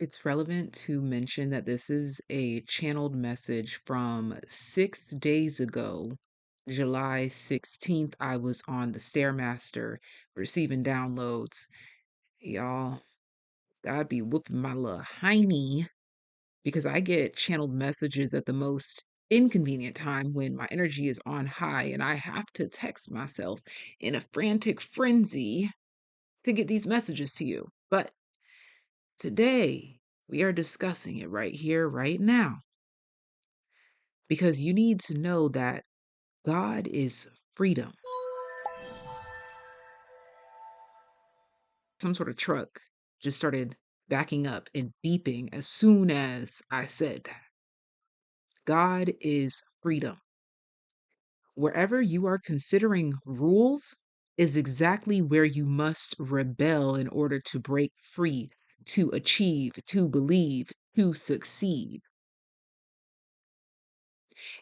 It's relevant to mention that this is a channeled message from 6 days ago, July 16th. I was on the Stairmaster receiving downloads. Y'all, I'd be whooping my little hiney because I get channeled messages at the most inconvenient time when my energy is on high and I have to text myself in a frantic frenzy to get these messages to you. But today, we are discussing it right here, right now, because you need to know that God is freedom. Some sort of truck just started backing up and beeping as soon as I said that. God is freedom. Wherever you are considering rules is exactly where you must rebel in order to break free, to achieve, to believe, to succeed.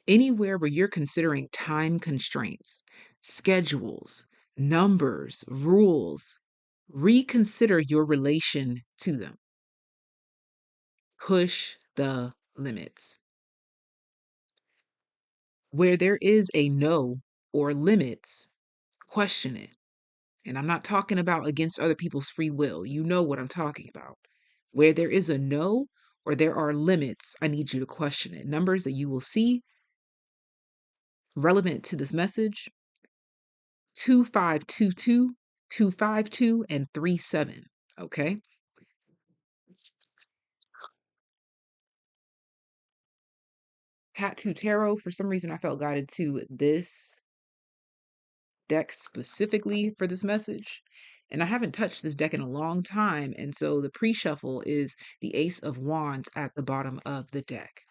Anywhere where you're considering time constraints, schedules, numbers, rules, reconsider your relation to them. Push the limits. Where there is a no or limits, question it. And I'm not talking about against other people's free will. You know what I'm talking about. Where there is a no or there are limits, I need you to question it. Numbers that you will see relevant to this message: 2522, 252, and 37. Okay. Tattoo Tarot, for some reason, I felt guided to this deck specifically for this message. And I haven't touched this deck in a long time. And so the pre shuffle is the Ace of Wands at the bottom of the deck.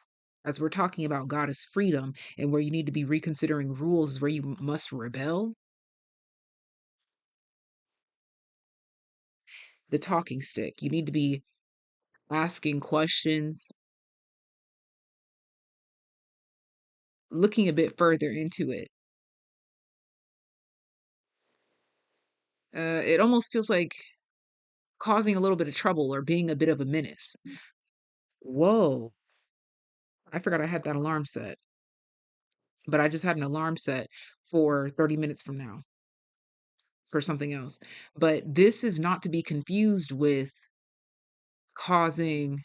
As we're talking about goddess freedom and where you need to be reconsidering rules is where you must rebel. The talking stick. You need to be asking questions, looking a bit further into it. It almost feels like causing a little bit of trouble or being a bit of a menace. Whoa, I forgot I had that alarm set, but I just had an alarm set for 30 minutes from now for something else. But this is not to be confused with causing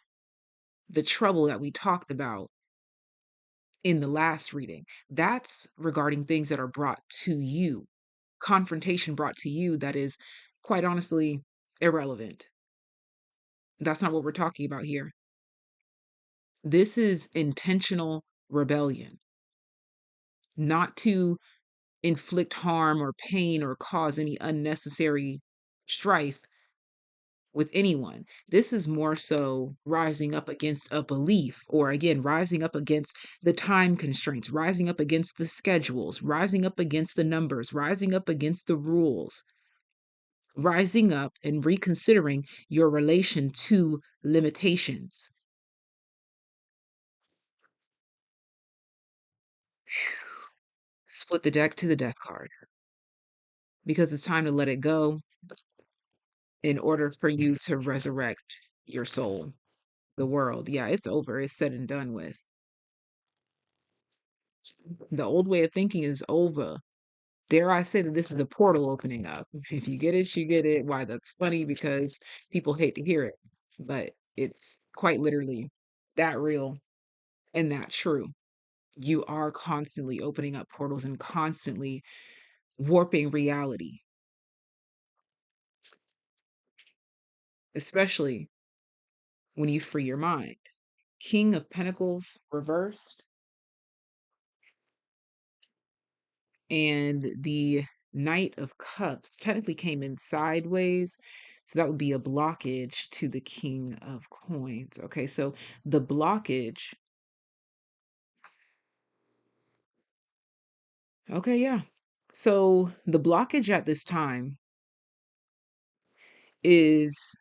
the trouble that we talked about in the last reading. That's regarding things that are brought to you, confrontation brought to you that is, quite honestly, irrelevant. That's not what we're talking about here. This is intentional rebellion, not to inflict harm or pain or cause any unnecessary strife with anyone. This is more so rising up against a belief, or again, rising up against the time constraints, rising up against the schedules, rising up against the numbers, rising up against the rules, rising up and reconsidering your relation to limitations. Split the deck to the death card because it's time to let it go in order for you to resurrect your soul, the world. Yeah, it's over. It's said and done with. The old way of thinking is over. Dare I say that this is a portal opening up? If you get it, you get it. Why, that's funny because people hate to hear it, but it's quite literally that real and that true. You are constantly opening up portals and constantly warping reality, especially when you free your mind. King of Pentacles reversed and the Knight of Cups technically came in sideways. So that would be a blockage to the King of Coins. Okay, so the blockage. Okay, yeah. So the blockage at this time is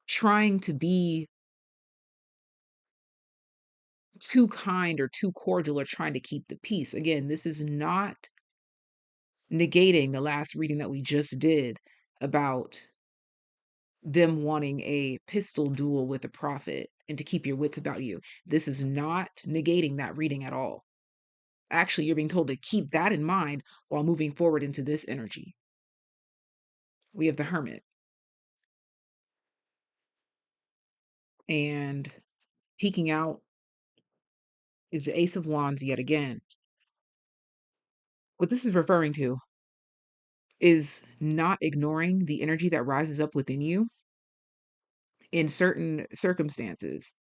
trying to be too kind or too cordial or trying to keep the peace. Again, this is not negating the last reading that we just did about them wanting a pistol duel with a prophet and to keep your wits about you. This is not negating that reading at all. Actually, you're being told to keep that in mind while moving forward into this energy. We have the Hermit, and peeking out is the Ace of Wands yet again. What this is referring to is not ignoring the energy that rises up within you in certain circumstances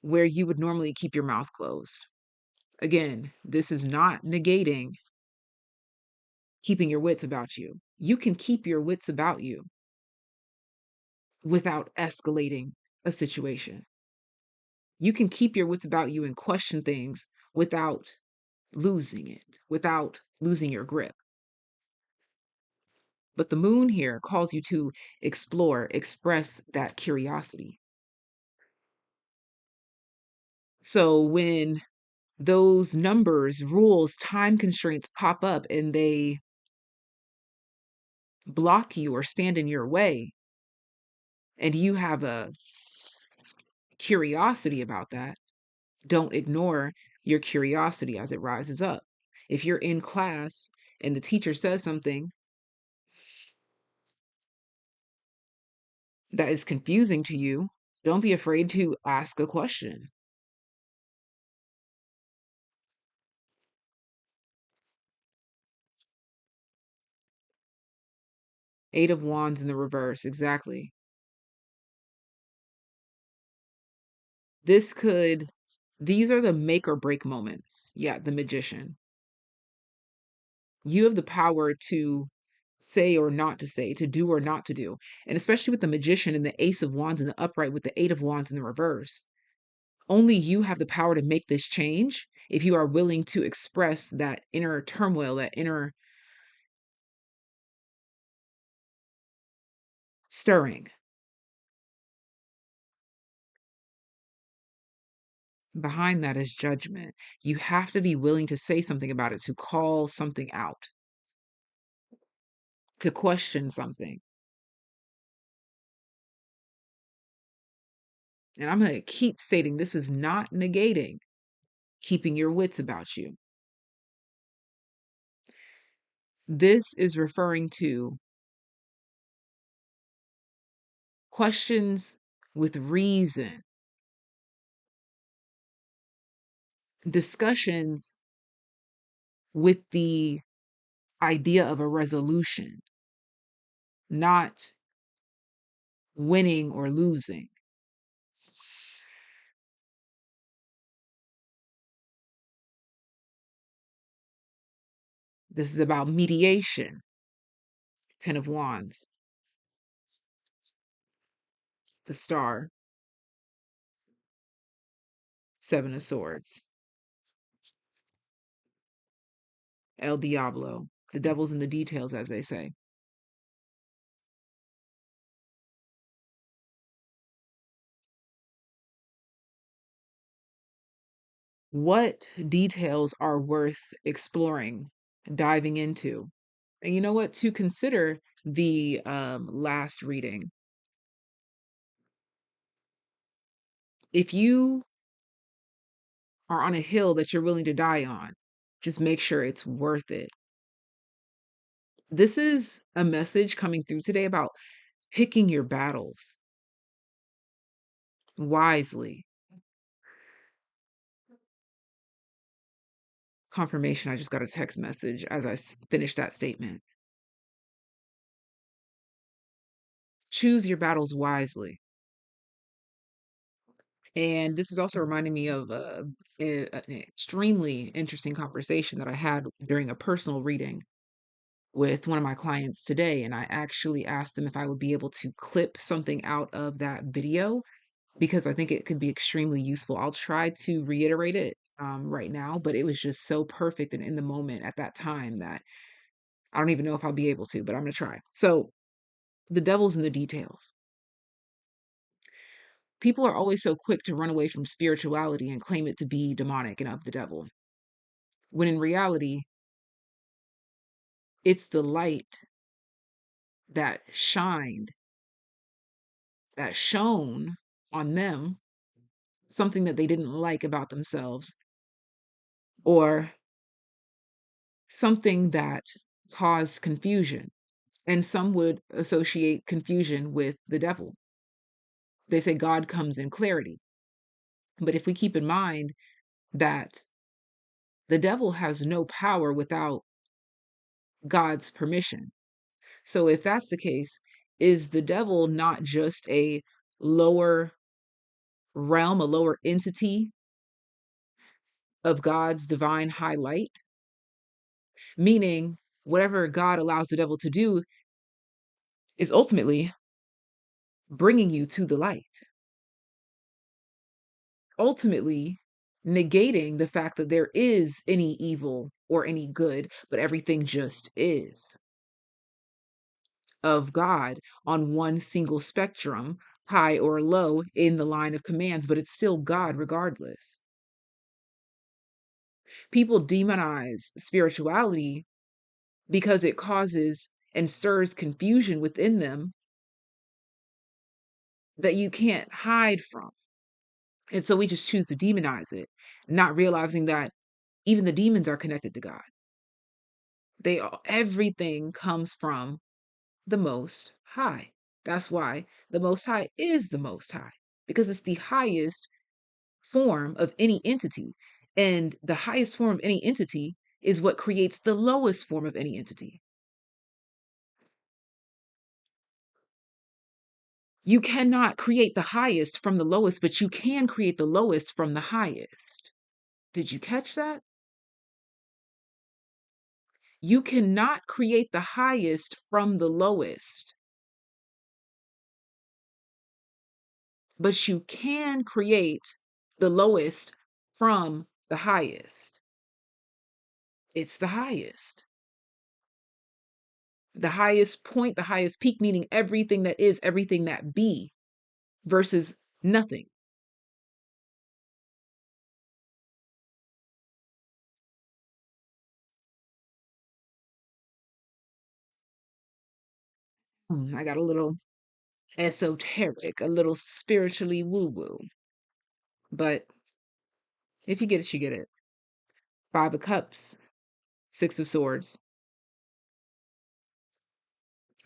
where you would normally keep your mouth closed. Again, this is not negating keeping your wits about you. You can keep your wits about you without escalating a situation. You can keep your wits about you and question things without losing it, without losing your grip. But the moon here calls you to explore, express that curiosity. So when those numbers, rules, time constraints pop up and they block you or stand in your way, and you have a curiosity about that, don't ignore your curiosity as it rises up. If you're in class and the teacher says something that is confusing to you, don't be afraid to ask a question. Eight of Wands in the reverse, exactly. This could, these are the make or break moments. Yeah, the Magician. You have the power to say or not to say, to do or not to do. And especially with the Magician and the Ace of Wands in the upright with the Eight of Wands in the reverse. Only you have the power to make this change if you are willing to express that inner turmoil, that inner stirring. Behind that is judgment. You have to be willing to say something about it, to call something out, to question something. And I'm going to keep stating this is not negating keeping your wits about you. This is referring to questions with reason, discussions with the idea of a resolution, not winning or losing. This is about mediation. Ten of Wands, the Star, Seven of Swords, El Diablo. The devil's in the details, as they say. What details are worth exploring, diving into? And you know what? To consider the last reading, if you are on a hill that you're willing to die on, just make sure it's worth it. This is a message coming through today about picking your battles wisely. Confirmation, I just got a text message as I finished that statement. Choose your battles wisely. And this is also reminding me of an extremely interesting conversation that I had during a personal reading with one of my clients today. And I actually asked them if I would be able to clip something out of that video because I think it could be extremely useful. I'll try to reiterate it right now, but it was just so perfect and in the moment at that time that I don't even know if I'll be able to, but I'm going to try. So, the devil's in the details. People are always so quick to run away from spirituality and claim it to be demonic and of the devil, when in reality, it's the light that shined, that shone on them, something that they didn't like about themselves, or something that caused confusion. And some would associate confusion with the devil. They say God comes in clarity. But if we keep in mind that the devil has no power without God's permission. So if that's the case, is the devil not just a lower realm, a lower entity of God's divine highlight? Meaning, whatever God allows the devil to do is ultimately bringing you to the light, ultimately negating the fact that there is any evil or any good, but everything just is of God on one single spectrum, high or low in the line of commands, but it's still God regardless. People demonize spirituality because it causes and stirs confusion within them that you can't hide from. And so we just choose to demonize it, not realizing that even the demons are connected to God. Everything comes from the Most High. That's why the Most High is the Most High, because it's the highest form of any entity. And the highest form of any entity is what creates the lowest form of any entity. You cannot create the highest from the lowest, but you can create the lowest from the highest. Did you catch that? You cannot create the highest from the lowest, but you can create the lowest from the highest. It's the highest. The highest point, the highest peak, meaning everything that is, everything that be, versus nothing. I got a little esoteric, a little spiritually woo woo. But if you get it, you get it. Five of Cups, Six of Swords.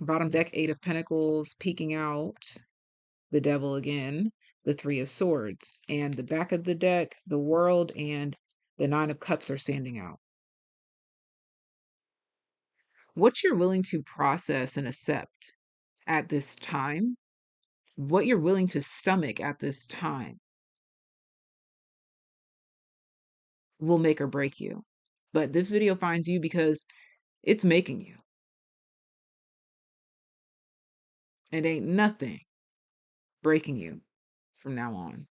Bottom deck, Eight of Pentacles, peeking out. The Devil again, the Three of Swords. And the back of the deck, the World and the Nine of Cups are standing out. What you're willing to process and accept at this time, what you're willing to stomach at this time, will make or break you. But this video finds you because it's making you. It ain't nothing breaking you from now on.